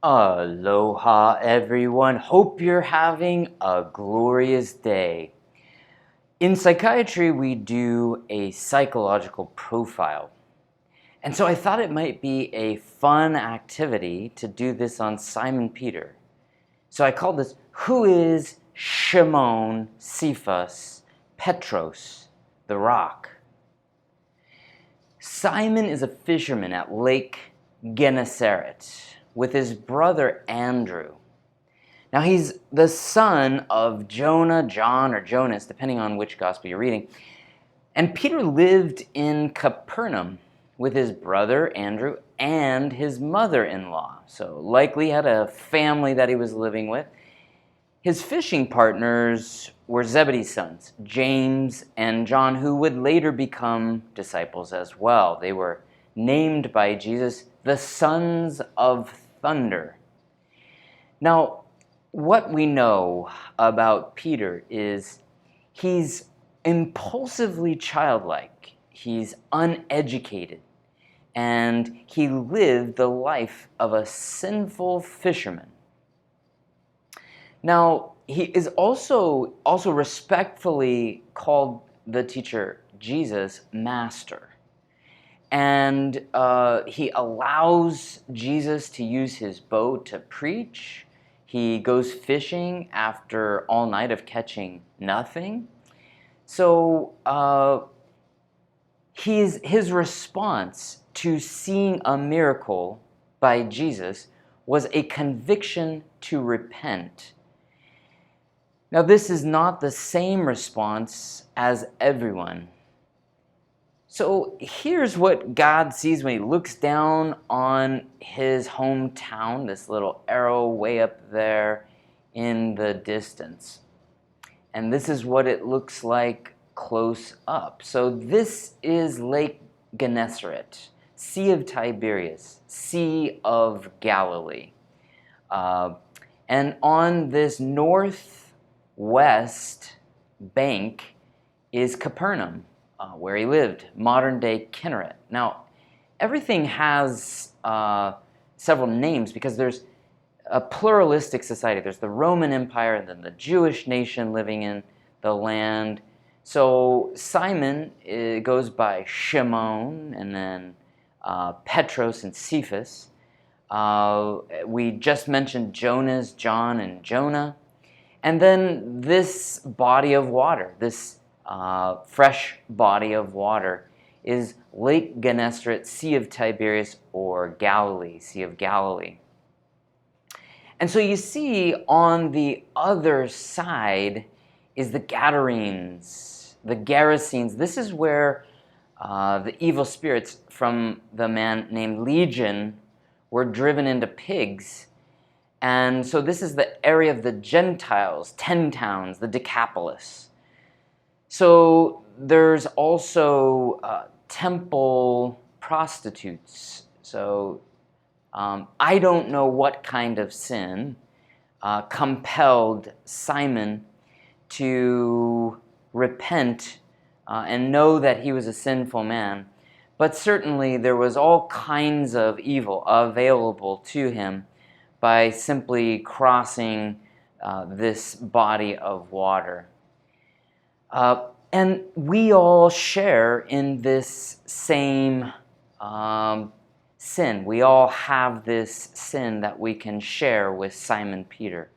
Aloha everyone, hope you're having a glorious day. In psychiatry we do a psychological profile, and so I thought it might be a fun activity to do this on Simon Peter. So I called this, Who is Shimon Cephas Petros, the rock? Simon is a fisherman at Lake Gennesaret with his brother Andrew. Now he's the son of Jonah, John, or Jonas, depending on which gospel you're reading. And Peter lived in Capernaum with his brother Andrew and his mother-in-law. So likely had a family that he was living with. His fishing partners were Zebedee's sons, James and John, who would later become disciples as well. They were named by Jesus the sons of thunder. Now, what we know about Peter is he's impulsively childlike, he's uneducated, and he lived the life of a sinful fisherman. Now, he is also respectfully called the teacher Jesus Master. And he allows Jesus to use his boat to preach. He goes fishing after all night of catching nothing. So his response to seeing a miracle by Jesus was a conviction to repent. Now, this is not the same response as everyone. So here's what God sees when he looks down on his hometown, this little arrow way up there in the distance. And this is what it looks like close up. So this is Lake Gennesaret, Sea of Tiberias, Sea of Galilee. And on this northwest bank is Capernaum, where he lived, modern-day Kinneret. Now, everything has several names because there's a pluralistic society. There's the Roman Empire and then the Jewish nation living in the land. So Simon goes by Shimon, and then Petros and Cephas. We just mentioned Jonas, John, and Jonah. And then this body of water, this fresh body of water, is Lake Gennesaret, Sea of Tiberias, or Galilee, Sea of Galilee. And so you see on the other side is the Gadarenes, the Gerasenes. This is where the evil spirits from the man named Legion were driven into pigs. And so this is the area of the Gentiles, 10 towns, the Decapolis. So there's also temple prostitutes. So I don't know what kind of sin compelled Simon to repent and know that he was a sinful man. But certainly there was all kinds of evil available to him by simply crossing this body of water. And we all share in this same sin. We all have this sin that we can share with Simon Peter.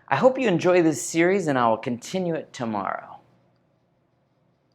I hope you enjoy this series, and I will continue it tomorrow.